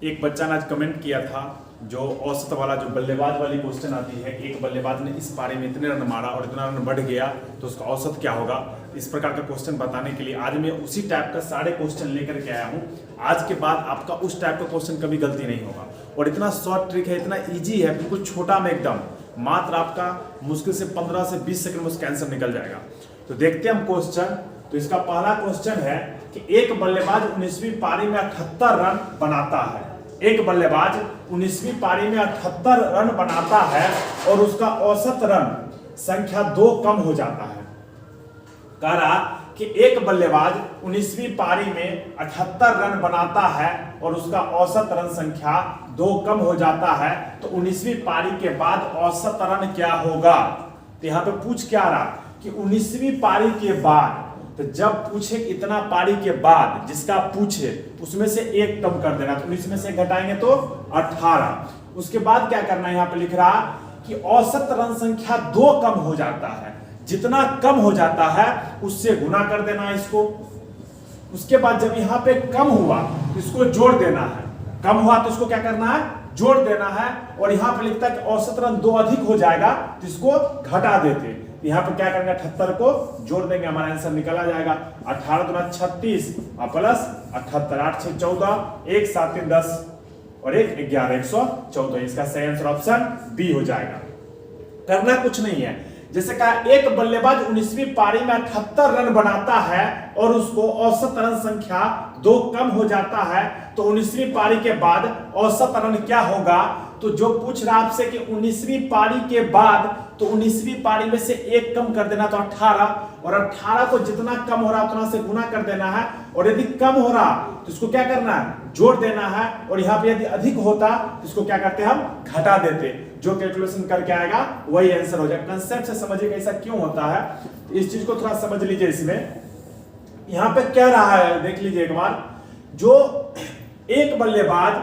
एक बच्चा ने आज कमेंट किया था जो औसत वाला जो बल्लेबाज वाली क्वेश्चन आती है कि एक बल्लेबाज ने इस पारी में इतने रन मारा और इतना रन बढ़ गया तो उसका औसत क्या होगा। इस प्रकार का क्वेश्चन बताने के लिए आज मैं उसी टाइप का सारे क्वेश्चन लेकर के आया हूँ। आज के बाद आपका उस टाइप का क्वेश्चन कभी गलती नहीं होगा और इतना शॉर्ट ट्रिक है, इतना ईजी है, बिल्कुल छोटा में एकदम, मात्र आपका मुश्किल से 15 से 20 सेकंड में उसका आंसर निकल जाएगा। तो देखते हैं हम क्वेश्चन। तो इसका पहला क्वेश्चन है कि एक बल्लेबाज 19वीं पारी में 78 रन बनाता है। एक बल्लेबाज 19वीं पारी में 78 रन बनाता है और उसका औसत रन संख्या 2 कम हो जाता है। कह रहा कि एक बल्लेबाज 19वीं पारी में 78 रन बनाता है और उसका औसत रन संख्या 2 कम हो जाता है, तो 19वीं पारी के बाद औसत रन क्या होगा। तो यहां पे पूछ क्या रहा कि 19वीं पारी के बाद, तो जब पूछे इतना पारी के बाद जिसका पूछे उसमें से एक कम कर देना, तो 19 में से घटाएंगे तो 18। उसके बाद क्या करना है, यहां पे लिख रहा कि औसत रन संख्या 2 कम हो जाता है। जितना कम हो जाता है उससे गुना कर देना है इसको। उसके बाद जब यहां पे कम हुआ तो इसको जोड़ देना है, कम हुआ तो इसको क्या करना है, जोड़ देना है। और यहां पे लिखता है कि औसत रन 2 अधिक हो जाएगा तो इसको घटा देते। यहां पर क्या करेंगे, 78 को जोड़ देंगे, हमारा आंसर निकल आ जाएगा 18 दूना 36 प्लस 78, 8 6 14, 1 7 3 10 और 1 11, 114। इसका सही आंसर ऑप्शन बी हो जाएगा। करना कुछ नहीं है, जैसे कहा एक बल्लेबाज 19वीं पारी में 78 रन बनाता है और उसको औसत रन संख्या 2 कम हो जाता है, तो 19वीं पारी के बाद औसत रन क्या होगा। तो जो पूछ रहा आपसे कि 19वीं पारी के बाद, तो 19वीं पारी में से 1 कम कर देना तो 18, और 18 को जितना कम हो रहा उतना से गुना कर देना है। और यदि कम हो रहा तो इसको क्या करना है, जोड़ देना है। और यहाँ पे यदि अधिक होता तो इसको क्या करते हम, घटा देते। जो कैलकुलेशन करके आएगा वही आंसर हो जाएगा। कंसेप्ट से समझिए ऐसा क्यों होता है, इस चीज को थोड़ा समझ लीजिए। इसमें यहां पे क्या रहा है देख लीजिए एक बार। जो एक बल्लेबाज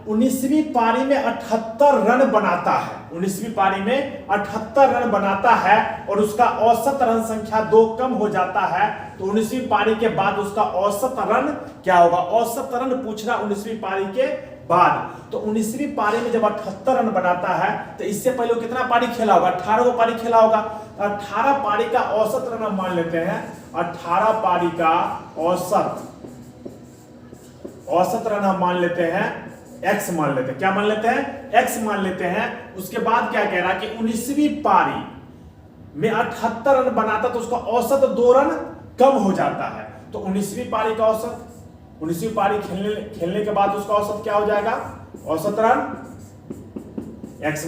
19वीं पारी में 78 रन बनाता है, 19वीं पारी में 78 रन बनाता है और उसका औसत रन संख्या 2 कम हो जाता है, तो 19वीं पारी के बाद उसका औसत रन क्या होगा। औसत रन पूछ रहा 19वीं पारी के बाद, तो 19वीं पारी में जब 78 रन बनाता है तो इससे पहले वो कितना पारी खेला होगा, 18 को पारी खेला होगा। 18 पारी का औसत रन हम मान लेते हैं, 18 पारी का औसत रन हम मान लेते हैं x मान लेते हैं। क्या मान लेते हैं, x मान लेते हैं। उसके बाद क्या कह रहा है कि 19वीं पारी में 78 रन बनाता तो उसका औसत 2 रन कम हो जाता है। तो 19वीं पारी का औसत, 19वीं पारी खेलने के बाद उसका औसत क्या हो जाएगा, औसत रन x -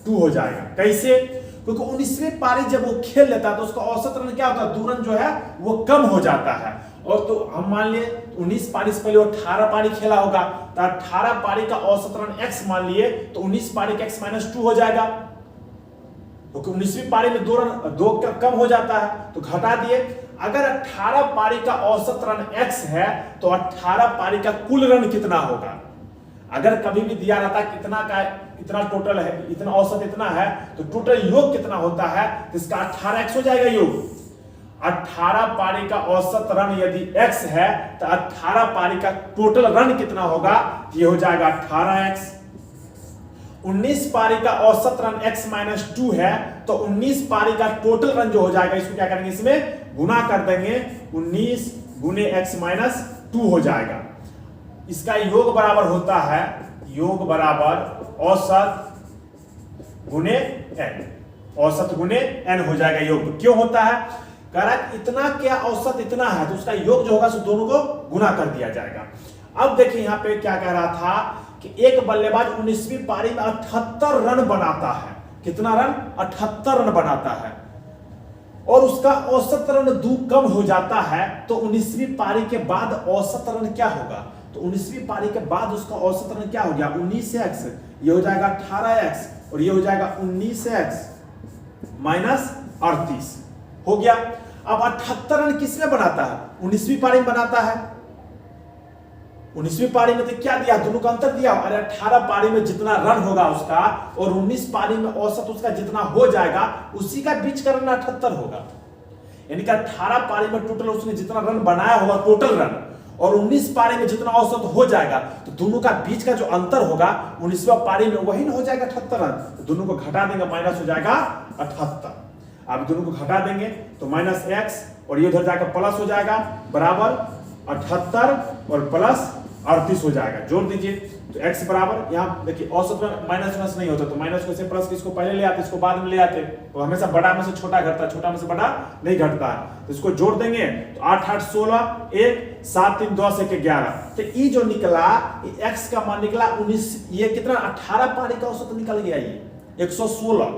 2 हो जाएगा। कैसे, क्योंकि 19वीं पारी जब वो खेल लेता है तो उसका औसत रन क्या होता है, 2 रन जो है वो कम हो जाता है। और तो हम मान लिए 19 पारी से पहले वो 18 पारी खेला होगा, तो 18 पारी का औसत रन x मान लिए, तो 19 पारी का x - 2 हो जाएगा। क्योंकि 19वीं पारी में 2 रन 2 कम हो जाता है तो घटा दिए। अगर 18 पारी का औसत रन x है तो 18 पारी का कुल रन कितना होगा। अगर कभी भी दिया रहता कितना का इतना टोटल है, इतना औसत इतना है, तो टोटल योग कितना होता है, तो इसका 18x हो जाएगा योग। 18 पारी का औसत रन यदि x है तो 18 पारी का टोटल रन कितना होगा, ये हो जाएगा 18x। 19 पारी का औसत रन x - 2 है, तो 19 पारी का टोटल रन जो हो जाएगा, इसको क्या करेंगे, इसमें गुना कर देंगे, 19 गुने x - 2 हो जाएगा। इसका योग बराबर होता है, योग बराबर औसत गुने n, औसत गुने n हो जाएगा योग। क्यों होता है, कह रहा है इतना क्या औसत इतना है तो उसका योग जो होगा सो दोनों को गुना कर दिया जाएगा। अब देखिए यहां पे क्या कह रहा था कि एक बल्लेबाज 19वीं पारी में 78 रन बनाता है। कितना रन, 78 रन बनाता है और उसका औसत रन 2 कम हो जाता है, तो 19वीं पारी के बाद औसत रन क्या होगा। तो 19वीं पारी के बाद उसका औसत रन क्या हो गया, 19x, ये हो जाएगा 18x और ये हो जाएगा 19x - 38 हो गया। अब 78 रन किसमें बनाता है, 19वीं पारी में बनाता है। 19वीं पारी में तो क्या दिया, दोनों का अंतर दिया। अरे 18 पारी में जितना रन होगा उसका और 19 पारी में औसत उसका जितना हो जाएगा उसी का बीच का रन 78 होगा। यानी कि 18 पारी में टोटल उसने जितना रन बनाया होगा टोटल रन, और 19 पारे में जितना औसत हो जाएगा तो दोनों का बीच का जो अंतर होगा 19वां पारे में वही ना हो जाएगा 78 रन। तो दोनों को घटा देंगे, माइनस हो जाएगा 78। अब दोनों को घटा देंगे तो माइनस एक्स और ये उधर जाकर प्लस हो जाएगा, बराबर 78 और प्लस 38 हो जाएगा। जोड़ दीजिए तो x बराबर, यहाँ देखिए औसत में माइनस नहीं होता तो माइनस को से प्लस को इसको पहले ले आते, इसको बाद में ले आते, तो हमेशा बड़ा में से छोटा घटता है, छोटा में से बड़ा नहीं घटता है। तो इसको जोड़ देंगे तो 8 8 16 1 7 3 10 1 11। तो ये जो निकला x का मान निकला 19, ये कितना 18 पारी का औसत निकल गया, ये 116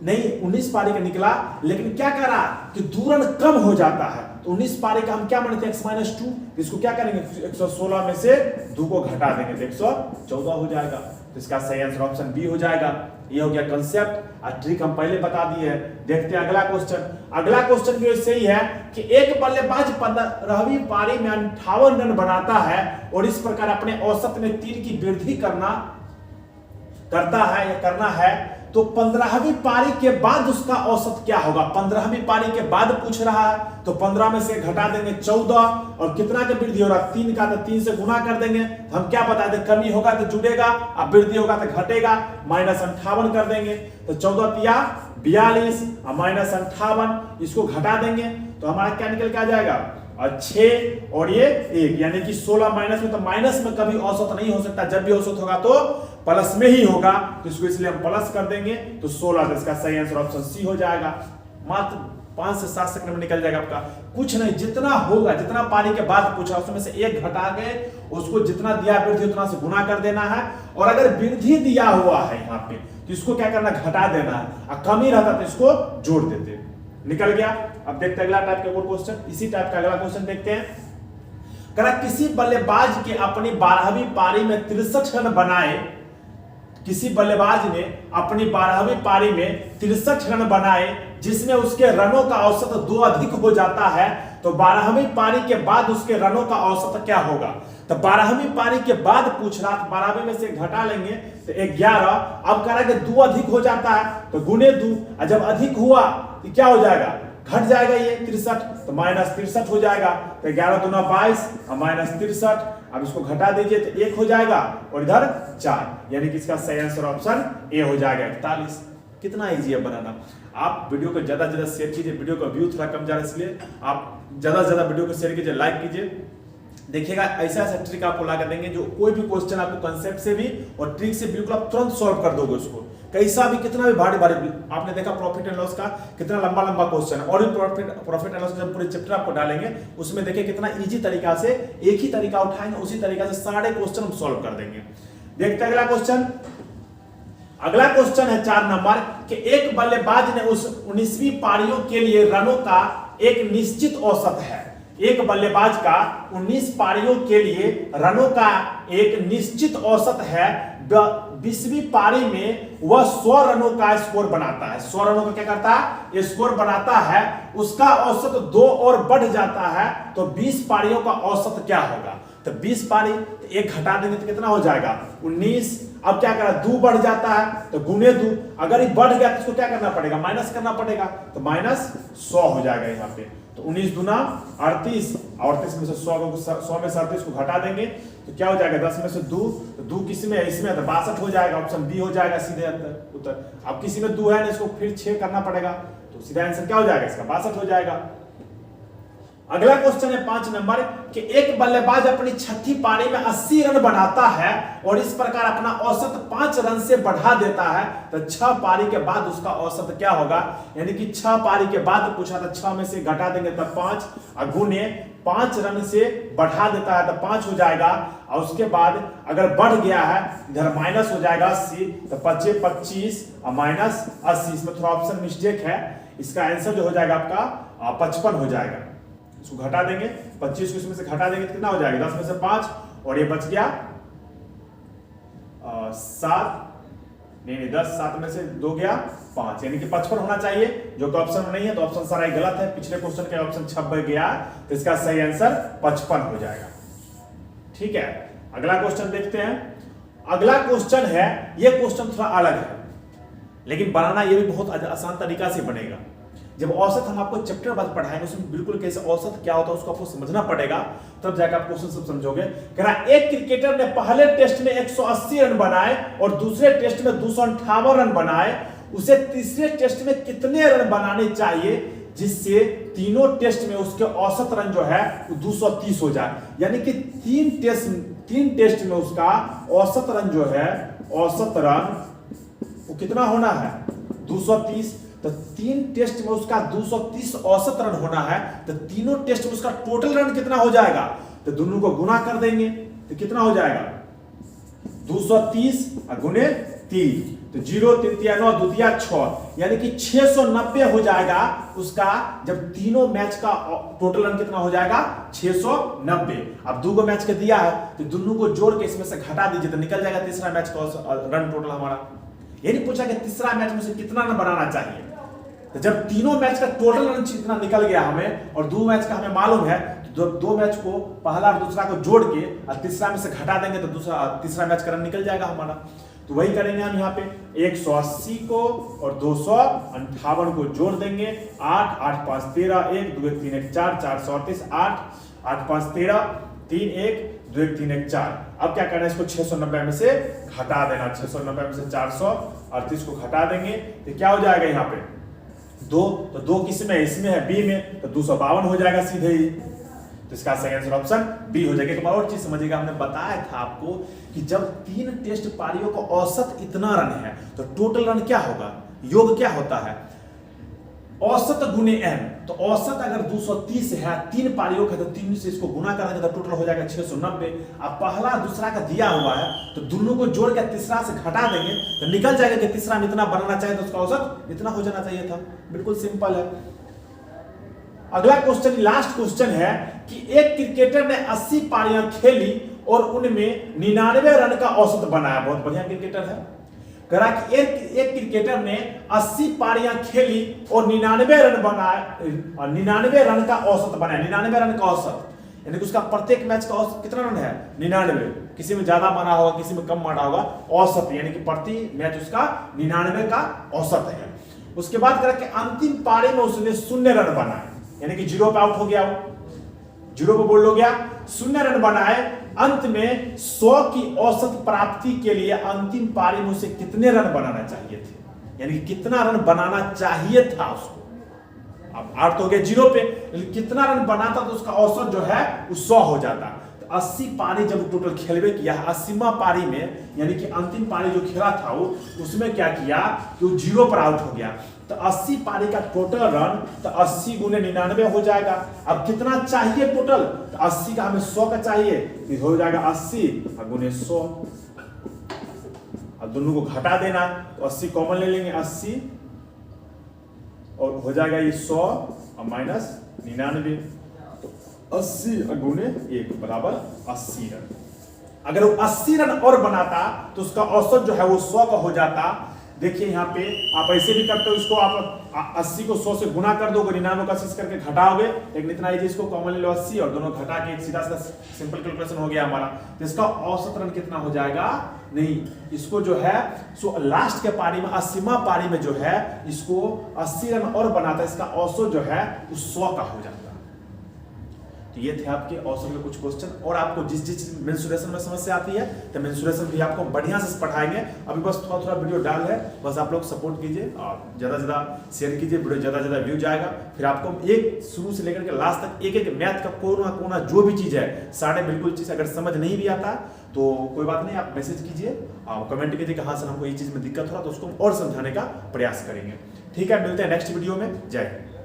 नहीं 19 पारी का निकला। लेकिन क्या कह रहा कि दूरन कम हो जाता है, तो 19 पारी का हम क्या मानते हैं x-2, इसको क्या करेंगे 116 में से 2 को घटा देंगे तो 114 हो जाएगा। तो इसका सही आंसर ऑप्शन बी हो जाएगा। ये हो गया कंसेप्ट और ट्रिक हम पहले बता दिए हैं। देखते हैं अगला क्वेश्चन। अगला क्वेश्चन भी सही है कि एक बल्लेबाज 15वीं पारी में 58 रन बनाता है और इस प्रकार अपने औसत में 3 की वृद्धि करता है तो 15वीं पारी के बाद उसका औसत क्या होगा। 15वीं पारी के बाद पूछ रहा है तो 15 में से घटा देंगे 14 और कितना का वृद्धि हो रहा है 3 का, तो 3 से गुना कर देंगे। हम क्या बता दें, कमी होगा तो जुड़ेगा और वृद्धि होगा तो घटेगा, माइनस 58 कर देंगे तो 14 तिया 42 और माइनस 58 इसको घटा देंगे तो हमारा क्या निकल के आ जाएगा और 6 और ये 1 यानी कि 16 माइनस में, तो माइनस में कभी औसत नहीं हो सकता, जब भी औसत होगा तो प्लस में ही होगा, तो इसको इसलिए हम प्लस कर देंगे तो 16। तो इसका सही आंसर ऑप्शन सी हो जाएगा। मात्र 5 से 7 सेकंड में निकल जाएगा आपका। कुछ नहीं, जितना होगा, जितना पारी के बाद पूछा उसमें से 1 घटा के उसको जितना दिया वृद्धि उतना से गुना कर देना है, और अगर वृद्धि दिया हुआ है यहाँ पे तो इसको क्या करना, घटा देना है, और कमी रहता तो इसको जोड़ देते। निकल गया। अब देखते हैं अगला टाइप का क्वेश्चन। इसी टाइप का अगला क्वेश्चन देखते हैं। करा किसी बल्लेबाज के अपनी 12वीं पारी में 63 रन बनाए, किसी बल्लेबाज ने अपनी 12वीं पारी में 63 रन बनाए जिसमें उसके रनों का औसत 2 अधिक हो जाता है, तो 12वीं पारी के बाद उसके रनों का औसत क्या होगा। तो 12वीं पारी के बाद पूछ रहा, 12वीं में से घटा लेंगे तो 11। अब कह रहा है कि 2 अधिक हो जाता है तो गुने 2, और जब अधिक हुआ तो क्या हो जाएगा, घट जाएगा ये 63, तो माइनस 63 हो जाएगा। तो 11 दूना 22 और माइनस 63। अब इसको घटा दीजिए तो 1 हो जाएगा और इधर 4, यानी कि इसका सही आंसर ऑप्शन ए हो जाएगा 41। कितना इजी है बनाना। आप वीडियो को ज्यादा से ज्यादा शेयर कीजिए, वीडियो का व्यू थोड़ा कम जा रहा है इसलिए आप ज्यादा से ज्यादा वीडियो को शेयर कीजिए, लाइक कीजिए। देखिएगा ऐसा ऐसा ट्रिक आपको ला कर देंगे जो कोई भी क्वेश्चन आपको कंसेप्ट से भी और ट्रिक से बिल्कुल आप तुरंत सॉल्व कर दोगे उसको। कैसा भी, कितना भी भारी भारी, आपने देखा प्रॉफिट एंड लॉस का कितना लंबा लंबा क्वेश्चन है, और भी प्रॉफिट एंड लॉस जब पूरे चैप्टर आपको डालेंगे उसमें देखिए कितना इजी तरीका से एक ही तरीका उठाएंगे, उसी तरीका से सारे क्वेश्चन हम सॉल्व कर देंगे। देखते हैं अगला क्वेश्चन। अगला क्वेश्चन है 4 नंबर कि एक बल्लेबाज ने उस 19वीं पारियों के लिए रनों का एक निश्चित औसत है। एक बल्लेबाज का 19 पारियों के लिए रनों का एक निश्चित औसत है। 20वीं पारी में वह 100 रनों का स्कोर बनाता है। 100 रनों का क्या करता है, स्कोर बनाता है। उसका औसत 2 और बढ़ जाता है, तो 20 पारियों का औसत क्या होगा। तो 20 पारी, तो 1 घटा देंगे तो कितना हो जाएगा 19। अब क्या करा, 2 बढ़ जाता है तो गुने 2, अगर ये बढ़ गया तो इसको क्या करना पड़ेगा, माइनस करना पड़ेगा, तो माइनस 100 हो जाएगा यहाँ पे। तो 19 दूना 38, 38 में से 100 में से 38 को घटा देंगे तो क्या हो जाएगा 10 में से 2, तो 2 किसी में है, इसमें तो 62 हो जाएगा, ऑप्शन बी हो जाएगा सीधे उत्तर। अब किसी में 2 है ना, इसको फिर 6 करना पड़ेगा, तो सीधा आंसर क्या हो जाएगा इसका 62 हो जाएगा। अगला क्वेश्चन है 5 नंबर कि एक बल्लेबाज अपनी 6ठी पारी में 80 रन बनाता है और इस प्रकार अपना औसत 5 रन से बढ़ा देता है, तो 6 पारी के बाद उसका औसत क्या होगा। यानी कि 6 पारी के बाद पूछा था, 6 में से घटा देंगे तब 5 और गुने 5 रन से बढ़ा देता है तो 5 हो जाएगा, और उसके बाद अगर बढ़ गया है इधर माइनस हो जाएगा 80, तो 25 25 और माइनस 80। इसमें थोड़ा ऑप्शन मिस्टेक है, इसका आंसर जो हो जाएगा आपका 55 हो जाएगा। इसको घटा देंगे, 25 को इसमें से घटा देंगे तो कितना हो जाएगा 10 में से 5 और ये बच गया 7, नहीं 10, 7 में से 2 गया 5, यानी कि 55 होना चाहिए, जो कि ऑप्शन में नहीं है, तो ऑप्शन सारा गलत है। पिछले क्वेश्चन का ऑप्शन 26 गया, तो इसका सही आंसर 55 हो जाएगा। ठीक है, अगला क्वेश्चन देखते हैं। अगला क्वेश्चन है, ये क्वेश्चन थोड़ा अलग है लेकिन बनाना ये भी बहुत आसान तरीका से बनेगा। जब औसत हम आपको चैप्टर बाद पढ़ाएंगे उसमें बिल्कुल कैसे औसत क्या होता है उसको आपको समझना पड़ेगा, तब जाकर आप क्वेश्चन सब समझोगे। कह रहा एक क्रिकेटर ने पहले टेस्ट में 180 रन बनाए और दूसरे टेस्ट में 258 रन बनाए, उसे तीसरे टेस्ट में कितने रन बनाने चाहिए जिससे तीनों टेस्ट में उसके औसत रन जो है वो 230 हो जाए। यानी कि तीन टेस्ट में उसका औसत रन जो है, औसत रन वो कितना होना है 230। तो 3 टेस्ट में उसका 230 औसत रन होना है, तो तीनों टेस्ट में उसका टोटल रन कितना हो जाएगा, तो दोनों को गुना कर देंगे तो कितना हो जाएगा 230 गुने 3, तो 0 3 3 9 2 3 6, यानी कि 690 हो जाएगा उसका। जब तीनों मैच का टोटल रन कितना हो जाएगा 690। अब 2 मैच का दिया है तो दोनों को जोड़ के इसमें से घटा दीजिए तो निकल जाएगा तीसरा मैच का रन टोटल हमारा। यही पूछा कि तीसरा मैच में से कितना रन बनाना चाहिए, तो जब तीनों मैच का टोटल रन कितना निकल गया हमें और 2 मैच का हमें मालूम है, तो 2 मैच को पहला और दूसरा को जोड़ के और तीसरा में से घटा देंगे तो तीसरा मैच का रन निकल जाएगा हमारा। तो वही करेंगे हम यहाँ पे 180 को और 258 को जोड़ देंगे, 8 8 5 13 1 2 1 3 1 4 4 38 8 8 5 13 3 1 2 1 3 1 4। अब क्या करना है, इसको 690 में से घटा देना, 690 में से 438 को घटा देंगे तो क्या हो जाएगा यहाँ पे 2, तो 2 किस में, इसमें है बी में, तो 252 हो जाएगा सीधे ही। तो इसका सही आंसर ऑप्शन बी हो जाएगा। एक बार और चीज समझिएगा, हमने बताया था आपको कि जब 3 टेस्ट पारियों का औसत इतना रन है तो टोटल रन क्या होगा, योग क्या होता है औसत गुने n। तो औसत अगर 230 है 3 पारियों का, तो 3 से इसको गुना करेंगे तो टोटल हो जाएगा 690। अब पहला दूसरा का दिया हुआ है तो दोनों को जोड़ के तीसरा से घटा देंगे तो निकल जाएगा कि तीसरा में इतना बनाना चाहिए तो उसका औसत इतना हो जाना चाहिए था। बिल्कुल सिंपल है। अगला क्वेश्चन, लास्ट क्वेश्चन है कि एक क्रिकेटर ने 80 पारियां खेली और उनमें 99 रन का औसत बनाया। बहुत बढ़िया क्रिकेटर है। कह रहा कि एक क्रिकेटर ने 80 पारियां खेली और 99 रन बनाए और 99 रन का औसत बनाया। 99 रन का औसत यानी कि उसका प्रत्येक मैच का औसत कितना रन है 99। किसी में ज्यादा मारा होगा, किसी में कम मारा होगा, औसत यानी कि प्रति मैच उसका 99 का औसत है। उसके बाद कह रहा कि अंतिम पारी में उसने 0 रन बनाए, यानी कि 0 पे आउट हो गया, 0 पे बोल्ड हो गया, 0 रन बनाए। अंत में 100 की औसत प्राप्ति के लिए अंतिम पारी में उसे कितने रन बनाना चाहिए थे, यानी कि कितना रन बनाना चाहिए था उसको। अब आउट तो हो गया 0 पे, लेकिन कितना रन बनाता तो उसका औसत जो है वो 100 हो जाता। 80 पारी जब टोटल खेलवे किया, 80वां पारी में यानी कि अंतिम पारी जो खेला था वो, उसमें क्या किया कि वो 0 पर आउट हो गया। तो 80 पारी का टोटल रन तो 80 गुने 99 हो जाएगा। अब कितना चाहिए टोटल, तो 80 का हमें 100 का चाहिए, तो हो जाएगा 80 गुने 100। अब दोनों को घटा देना तो 80 कॉमन ले लेंगे, 80 और हो जाएगा ये 100 और माइनस 99, तो 80 गुने 1 बराबर 80 रन। अगर वो 80 रन और बनाता तो उसका औसत जो है वो 100 का हो जाता। देखिए यहाँ पे आप ऐसे भी करते हो, इसको आप 80 को 100 से गुना कर दोगे, 99 का 80 करके घटाओगे, लेकिन इतना इजी, इसको कॉमन ले लो 80 और दोनों घटा के एक सीधा सीधा सिंपल कैलकुलेशन हो गया हमारा। तो इसका औसत रन कितना हो जाएगा, नहीं इसको जो है सो लास्ट के पारी में 80वां पारी में जो है इसको 80 रन और बनाता, इसका औसत जो है वो 100 का हो जाता। तो ये थे आपके औसत के कुछ क्वेश्चन। और आपको जिस मेंसुरेशन में समस्या आती है तो मेंसुरेशन भी आपको बढ़िया से पढ़ाएंगे। अभी बस थोड़ा थोड़ा वीडियो डाल है, बस आप लोग सपोर्ट कीजिए और ज़्यादा से ज़्यादा शेयर कीजिए, वीडियो ज़्यादा से ज़्यादा व्यू जाएगा। फिर आपको एक शुरू से लेकर के लास्ट तक एक एक मैथ का कोना कोना जो भी चीज़ है सारे बिल्कुल चीज़ अगर समझ नहीं भी आता तो कोई बात नहीं, आप मैसेज कीजिए, आप कमेंट कीजिए कि हाँ सर हमको ये चीज़ में दिक्कत हो रहा, तो उसको और समझाने का प्रयास करेंगे। ठीक है, मिलते हैं नेक्स्ट वीडियो में। जय हिंद।